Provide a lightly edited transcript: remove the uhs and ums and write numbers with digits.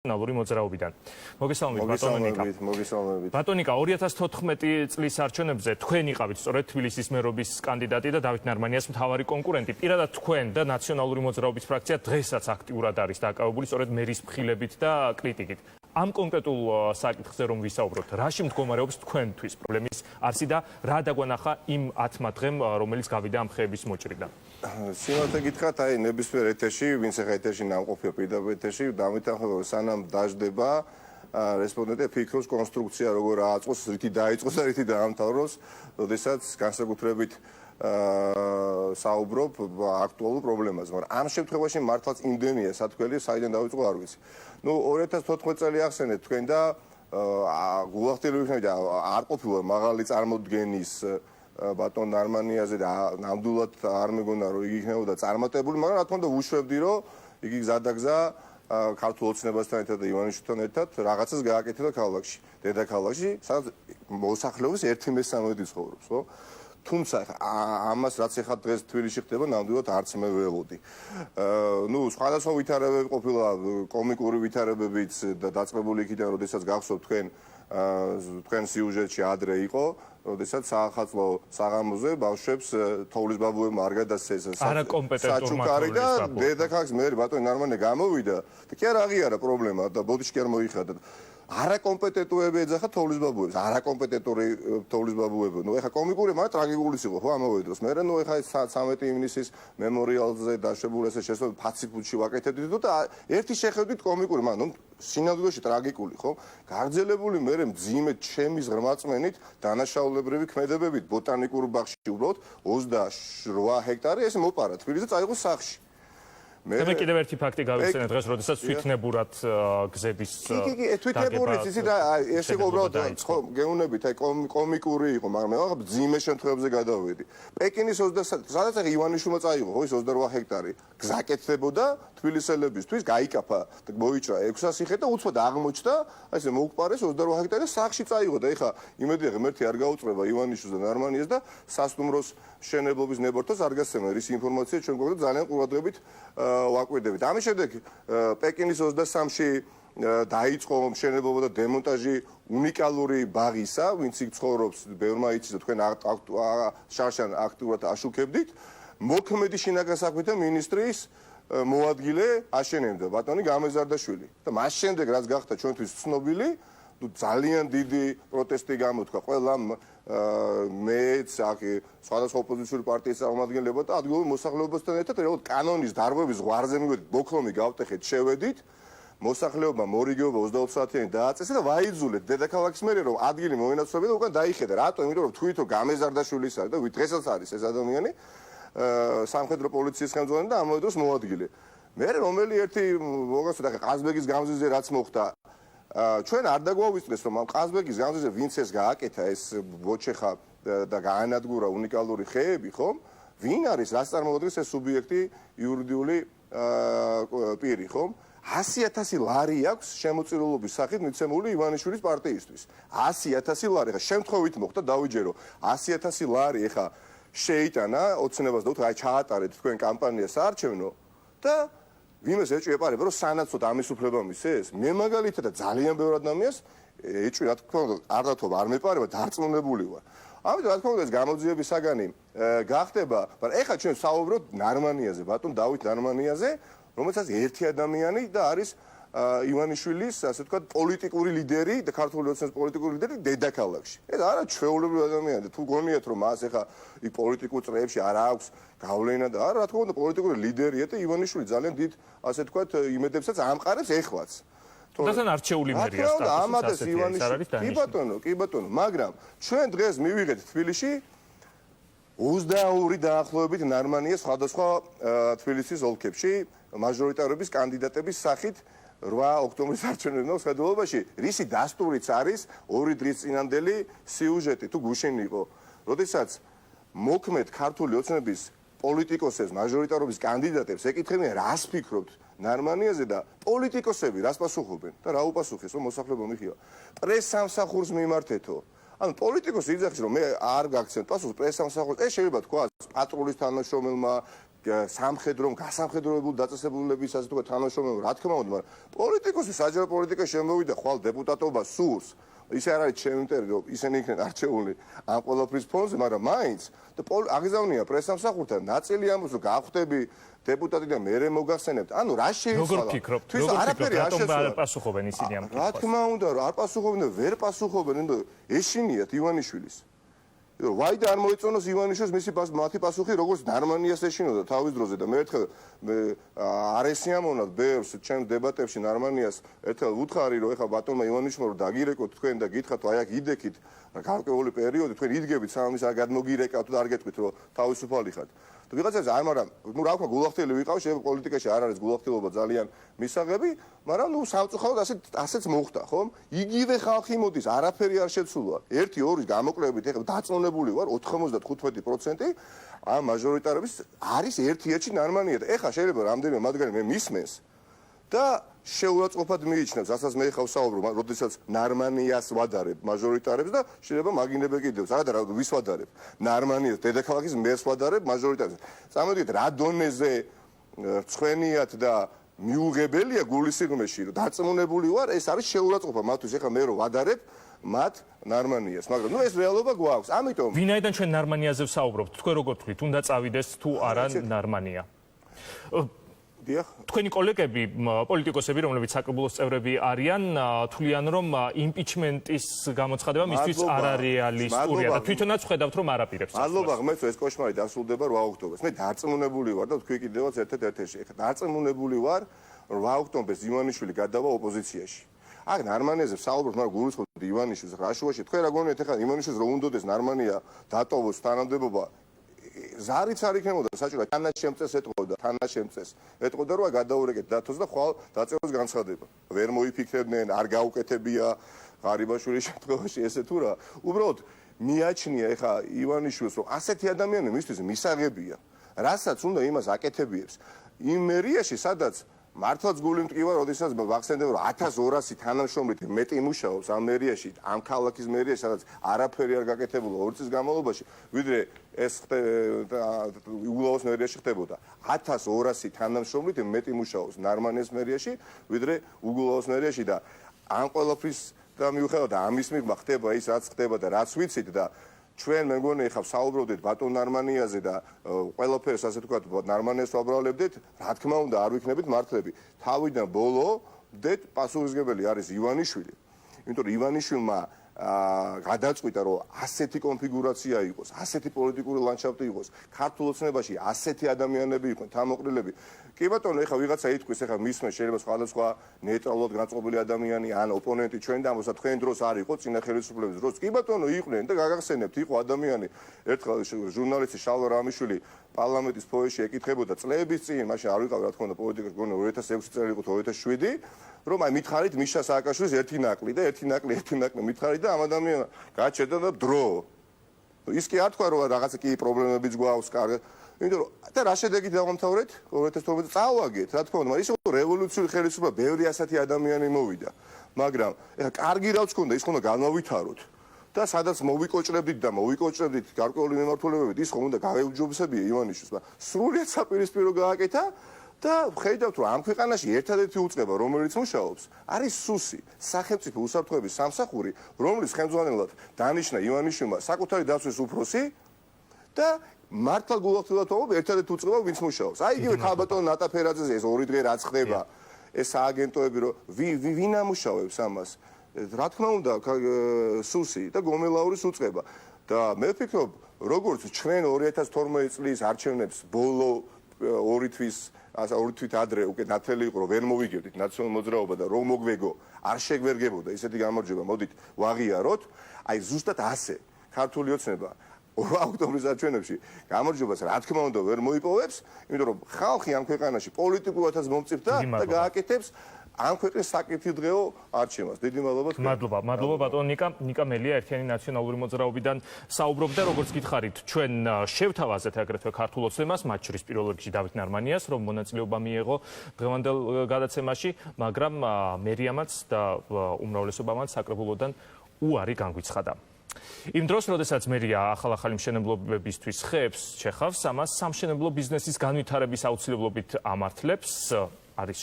ნალური მოძრაობიდან. მოგესალმებით ბატონიკა. მოგესალმებით. ბატონიკა 2014 წლის არჩევნებზე თქვენ იყავით სწორედ თბილისის მერობის კანდიდატი და დავით ნარმანიას მთავარი კონკურენტი. პირადად თქვენ და ნაციონალური მოძრაობის ფრაქცია დღესაც აქტიურად არის დაკავებული სწორედ მერის მხილებით და კრიტიკით. ამ კონკრეტულ საკითხზე რომ ვისაუბროთ, რაში მდგომარეობს თქვენთვის პრობლემის არსი და რა დაგვანახა იმ 10 დღემ, რომელიც გავიდა ამ ხეების მოჭრიდან? სიმართლე გითხრათ, აი ნებისმიერ ეთერში, ვინც ახლა ეთერში ნამყოფია პირდაპირ ეთერში, დამეთანხმება სანამ დაждდება, რესპონდენტი ფიქრობს კონსტრუქცია როგორ აწყოს, რითი დაიწყოს და რითი დაამთავროს, როდესაც განსაკუთრებით საუბრობ აქტუალურ პრობლემაზე, მაგრამ ამ შემთხვევაში მართლაც იმდენია სათქმელი, საიდან დავიწყო არ ვიცი. ნუ 2014 წელი ახსენეთ თქვენ და გულახდელი ვიქნები და არ ყოფილა მაღალი წარმოდგენის ბატონ ნარმანიაზე და ნამდვილად არ მეგონა რომ იგი იქნებოდა წარმატებული, მაგრამ რა თქმა უნდა ვუშვებდი რომ იგი გზადაგზა ქართულ ოცნებასთან ერთად და ივანიშვილთან ერთად რაღაცას გააკეთა ქალაქში, დედაქალაქში, სადაც მოსახლეობის 1/3 ცხოვრობს, ხო? თუმცა ამას რაც ახლა დღეს თბილისში ხდება, ნამდვილად არც მე ველოდი. ნუ სხვადასხვა ვითარებები ყოფილა, კომიკური ვითარებებიც და დაწყებული იქიდან, როდესაც გახსოვთ თქვენ სიუჟეტში ადრე იყო, როდესაც საახალწლო საღამოზე ბავშვებს თოვლის ბაბუებმა არ გადასცეს საჩუქარი და დედაქალაქის მერი ბატონი ნარმანია გამოვიდა და კი არ აღიარა პრობლემა და ბოდიში კი არ მოიხადა. არაკომპეტენტურები ეძახა თოვლის ბაბუებს, არაკომპეტენტური თოვლის ბაბუები. ნუ ეხა კომიკური, მაგრამ ტრაგიკულის იყო ხო ამავე დროს. მე ნუ ეხა 13 ივნისის მემორიალზე დაშვებული ესე შესაძლოა ფაციფუჩი ვაკეთებდით და ერთი შეხედვით კომიკური, მაგრამ ნუ სინამდვილეში ტრაგიკული ხო? გაგრძელებული მე მძიმე ჩემის ღრმაწმენით დანაშაულებრივი ქმედებებით ბოტანიკურ ბაღში უბრალოდ 28 ჰექტარი ესე მოპარა თბილისზე წაიღო სახლში. მე კიდევ ერთი ფაქტი გავიხსენე დღეს, როდესაც თვითნებურად გზების კი, თვითნებურიც ისი და ეს იყო უბრალოდ გეუნებით, აი კომიკური იყო, მაგრამ მე მძიმე შემთხვევებზე გადავედი. პეკინის 20 სადაც ახლა ივანიშვილმა წაიღო, ხო, ის 28 ჰექტარი. გზაკეთდებოდა თბილისელებისთვის, გაიკაფა და მოიჭრა 600 სიხე და უცბად აღმოჩნდა, აი ესე მოუყარეს 28 ჰექტარი სახლში წაიღო და ეხლა იმედია ღმერთი არ გაუწრება ივანიშვილს და ნარმანიას და სასტუმროს მშენებლობის ნებართვას არ გასცემა ის ინფორმაცია ჩვენ გვაქვს და ძალიან ყურადღებით ვაკვირდებით. ამის შემდეგ პეკინის 23-ში დაიწყო მშენებლობა და დემონტაჟი უნიკალური ბაღისა, ვინც იქ ცხოვრობს, ბევრმა იცის და თქვენ შარშან აქტიურად აშუქებდით. მოქმედი შინაგან საქმეთა მინისტრის მოადგილე აშენებდა ბატონი გამეზარდაშვილი. და მას შემდეგ რაც გახდა ჩვენთვის ცნობილი, ძალიან დიდი პროტესტი გამოთქვა ყველა მეც სხვადასხვა ოპოზიციური პარტიის წარმომადგენლებმა და ადგილობრივ მოსახლეობასთან ერთად რეალურად კანონის დარღვევის ზღვარზე მივედით, ბოქრომი გავტეხეთ, შევედით, მოსახლეობა მორიგეობა 24 საათიანი დააწესა და ვაიძულეთ დედაქალაქის მერე რომ ადგილი მოენაცვლებინა და უკან დაიხედა. რატომ? იმიტომ რომ თვითონ გამეზარდაშვილის არის და დღესაც არის ეს ადამიანი სამხედრო პოლიციის ხელმძღვანელი და ამავე დროს მოადგილე. მე რომელი ერთი მოგახსოვთ ახლა ყაზბეგის გამზირზე რაც მოხდა ჩვენ არ დაგვავიწყდეს რომ ამ ყაზბეგის გამზირზე ვინც ეს გააკეთა ეს ბოჩეხა და გაანადგურა უნიკალური ხეები, ხო? ვინ არის რას წარმოადგენს ეს სუბიექტი იურიდიული პირი, ხო? 100,000 ლარი აქვს შემოწირულობის სახით მიცემული ივანიშვილის პარტიისთვის. 100,000 ლარი, ხა შემთხვევით მოხდა დავიჯერო 100,000 ლარი ხა შეიტანა ოცნებას და უთხრა აი ჩაატარეთ თქვენ კამპანია საარჩევნო და ვინმეს ეჭვი ეპარება რომ სანაცვლოდ ამის უფლება მისცეს. მე მაგალითად და ძალიან ბევრ ადამიანს ეჭვი რა თქმა უნდა არ დათობა არ მეპარება, დარწმუნებული ვარ. ამიტომ რა თქმა უნდა ეს გამოძიების საგანი გახდება, მაგრამ ეხლა ჩვენ საუბრობთ ნარმანიაზე, ბატონ დავით ნარმანიაზე, რომელსაც ერთი ადამიანი და არის ივანიშვილის, ასე ვთქვათ, პოლიტიკური ლიდერი და ქართული ოცნების პოლიტიკური ლიდერი დედაქალაქში. ეს არა ჩვეულებრივი ადამიანია. თუ გონიათ რომ მას ეხა იქ პოლიტიკურ წრეებში არ აქვს გავლენა და არა, რა თქმა უნდა, პოლიტიკური ლიდერია და ივანიშვილი ძალიან დიდ, ასე ვთქვათ, იმედებსაც ამყარებს ეხლაც. თუმცა არჩეული მერია სტატუსი. კი ბატონო, მაგრამ ჩვენ დღეს მივიღეთ თბილისში 22 დაახლოებით ნარმანიას სხვადასხვა თბილისის ოლქებში მაჟორიტარობის კანდიდატების სახით 8 ოქტომბრის არჩევნებმა შეხედულობაში, რისი დასტურიც არის 2 დღის წინანდელი სიუჟეტი თუ გუშინ იყო. როდესაც მოქმედ ქართული ოცნების პოლიტიკოსებს, მაჟორიტარობის კანდიდატებს ეკითხებიან, რას ფიქრობთ ნარმანიაზე და პოლიტიკოსები რას პასუხობენ და რა უპასუხეს, რომ მოსახლეობა მიხილა. პრესსამსახურს მიმართეთო. ანუ პოლიტიკოსი იძახის, რომ მე არ გაგცემ პასუხს პრესსამსახურს. ეს შეიძლება თქვა პატრულის თანამშრომელმა, სამხედრო, გასამხედროებული დაწესებულებების ასე თქვა თანამშრომლობა, რა თქმა უნდა, მაგრამ პოლიტიკოსი საჯარო პოლიტიკა შემოვიდა ხვალ დეპუტატობა სურს. ისე არ არის ჩემი მტერი, რომ ისინი იქნენ არჩეული ამ ყველაფრის ფონზე, მაგრამ მაინც და აგზავნია პრესამსახურთან ნაწილი ამბობს, რომ გახვდები დეპუტატი და მე მოგახსენებთ. ანუ რა შეიცვალა? როგორ ფიქრობთ? რატომ არ პასუხობენ ისინი ამ კითხვას? რა თქმა უნდა, არ პასუხობენ და ვერ პასუხობენ, ნუ ეშინიათ ივანიშვილის. ვაი და არ მოეწონოს ივანიშვილს მისი მათი პასუხი, როგორც ნარმანიას ეშინოდა თავის დროზე და მე ერთხელ არ ესიამოვნად ბევრს ჩემს დებატებში ნარმანიას ერთხელ ვუთხარი, რომ ეხლა ბატონმა ივანიშვილმა რომ დაგირეკოთ თქვენ და გითხრათ, აი აქ იდექით გარკვეული პერიოდი, თქვენ იდგებით სამის არ გადმოგირეკავთ და არ გეტყვით, რომ თავისუფალი ხართ. ვიღაცას არ, მაგრამ ნუ რა ვქნა, გულახდელი ვიყავ, შეიძლება პოლიტიკაში არ არის გულახდელობა ძალიან მისაღები, მაგრამ ნუ სამწუხაროდ ასეც მოხდა, ხომ? იგივე ხალხი მოდის, არაფერი არ შეცვლა. 1-2 გამოკლებით, ეხლა დაწონებული ვარ 95% ამ მაჟორიტარების არის ერთ-ერთი ნარმანია და ეხლა შეიძლება რამდენიმე მათგანი მე მისმენს და შეურაცხყოფად მიიჩნევს, რასაც მე ხავ საუბრობ, როდესაც ნარმანიას ვადარებ მაჟორიტარებს და შეიძლება მაგინებე კიდევ, სადაც ვის ვადარებ? ნარმანიას დედაქალაქის მერს ვადარებ მაჟორიტარებს. წამოდით რა დონეზე რცხვენიათ და მიუღებელია გულისიღმეში, რომ დარწმუნებული ვარ, ეს არის შეურაცხყოფა მათთვის, ეხლა მე რო ვადარებ მათ ნარმანიას, მაგრამ ნუ ეს რეალობა გვაქვს. ამიტომ ვინაიდან ჩვენ ნარმანიაზე ვსაუბრობთ, თქვენ როგორ თქვით, უნდა წავიდეს თუ არა ნარმანია? თქვენი კოლეგები, პოლიტიკოსები, რომლებიც საკრებულოს წევრები არიან, თვლიან, რომ იმპიჩმენტის გამოცხადება მისთვის არ არის რეალისტურია და თვითონაც ხედავთ, რომ არაპირებს. მადლობა, ღმერთო, ეს კოშმარი დასრულდება 8 ოქტომბერს. მე დარწმუნებული ვარ და თქვი კიდევაც ერთ-ერთი. ეხლა დარწმუნებული ვარ, 8 ოქტომბერს ივანიშვილი გადავა ოპოზიციაში. აქ ნარმანიაზე ვსაუბრობთ, მაგრამ გულისხმობთ ივანიშვილს რა შუაში. თქვენ რა გონიათ ეხლა ივანიშვილს რომ უნდოდეს ნარმანია დატოვოს თანამდებობა ზარიც არ იქნებოდა საჭირო თანაშემწეს ეტყოდა რომ გადაურეკეთ დათოს და ხვალ დაწევოს განცხადება ვერ მოიფიქრებდნენ არ გაუკეთებია ღარიბაშვილის შემთხვევაში ესე თუ რა უბრალოდ მიაჩნია ეხა ივანიშვილს რომ ასეთი ადამიანი მისთვის მისაღებია რასაც უნდა იმას აკეთებიებს იმ მერიაში სადაც მართლაც გული მტკივა, როდესაც ვახსენებ, რომ 1200 თანამშრომლით მეტი მუშაობს ამ მერიაში, ამ ქალაქის მერიაში, სადაც არაფერი არ გაკეთებულა 2 წლის განმავლობაში, ვიდრე ეს უგულაოს მერიაში ხდებოდა. 1200 თანამშრომლით მეტი მუშაობს ნარმანიას მერიაში, ვიდრე უგულაოს მერიაში და ამ ყველაფრის და მიუხედავად ამის მიღმა ხდება ის, რაც ხდება და რაც ვიცით და ჩვენ მე მგონი ხა საუბრობდით ბატონ ნარმანიაზე და ყველაფერს ასე თქვა ნარმანიას ვაბრალებდით, რა თქმა უნდა არ ვიქნებით მართლები. თავიდან ბოლო დეთ პასუხისმგებელი არის ივანიშვილი. იმიტომ რომ ივანიშვილმა გადაწყვიტა რომ ასეთი კონფიგურაცია იყოს, ასეთი პოლიტიკური ლანდშაფტი იყოს, ქართულ ოცნებაში ასეთი ადამიანები იყვნენ, თამოყრილები. კი ბატონო, ეხლა ვიღაცა ითქვის, ეხლა მისმე შეიძლება სხვადასხვა ნეიტრალურად განწყობილი ადამიანი ან ოპონენტი ჩვენ დამოსა თქვენ დროს არ იყო წინა ხელისუფლების დროს. კი ბატონო, იყვნენ და გაგახსენებთ, იყო ადამიანი ერთხელ ჟურნალისტი შალვა რამიშვილი პარლამენტის ფოიეში ეკითხებოდა წლების წინ, მაშინ არ ვიყავ რა თქმა უნდა პოლიტიკაში, გონო 2006 წელი იყო 2007 რომ აი მითხარით მიშა სააკაშვილის ერთი ნაკლი მითხარით და ამ ადამიანს გაჩერდა და დრო. ის კი არ თქვა რომ რაღაცა კი პრობლემებიც გვაქვს კარგად. იმიტომ რომ და რა შედეგით დავამთავრეთ 2012 წავაგეთ, რა თქმა უნდა, ის იყო რევოლუციური ხელისუფლება, ბევრი ასეთი ადამიანი მოვიდა. მაგრამ ეხა კარგი რაც ქონდა, ის ხონდა განავითაროთ. და სადაც მოვიკოჭრებდით გარკვეული მიმართულებებით, ის ხომ უნდა გაეუჯობესებია ივანიშვილს, მაგრამ სრულიად საპირისპირო გააკეთა და ხედავთ რომ ამ ქვეყანაში ერთადერთი უწყება რომელიც მუშაობს არის სუსი სახელმწიფო უსაფრთხოების სამსახური რომლის ხელმძღვანელად დანიშნა ივანიშვილმა საკუთარი დაცვის უფროსი და მართლა გულახდილად ვამბობ ერთადერთი უწყება ვინც მუშაობს აი იგივე ქალბატონ ნატა ფერაძეზე ეს 2 დღე რაც ხდება ეს სააგენტოები რომ ვინ ამუშავებს ამას რა თქმა უნდა სუსი და გომელაურის უწყება და მე ვფიქრობ როგორც ჩვენ 2012 წლის არჩევნებს ბოლო 2 თვის ასე 2 თვით ადრე უკვე ნათელი იყო რომ ვერ მოვიგებდით ნაციონალურ მოძრაობა და რომ მოგვეგო არ შეგვერგებოდა ისეთი გამარჯვება მოდით ვაღიაროთ აი ზუსტად ასე ქართული ოცნება 2 ოქტომბრის არჩევნებში გამარჯვებას რა თქმა უნდა ვერ მოიპოვებს იმიტომ რომ ხალხი ამ ქვეყანაში პოლიტიკურადაც მომწიფდა და გააკეთებს ამ ქვეყნის საკითხდღეო არჩევას. დიდი მადლობა. მადლობა ბატონ ნიკა მელია ერთიანი ნაციონალური მოძრაობიდან საუბრობდა როგორც გითხარით ჩვენ შევთავაზეთ აგრეთვე ქართულ ოცნებას მათ შორის პირველ რიგში დავით ნარმანიას რომ მონაწილეობა მიიღო დღევანდელ გადაცემაში მაგრამ მერიამაც და უმრავლესობამაც საკრებულოდან უარი განგვიცხადა. იმ დროს, როდესაც მერია ახალ-ახალი მშენებლობებისთვის ხეებს ჩეხავს, ამას სამშენებლო ბიზნესის განვითარების აუცილებლობით ამართლებს. არის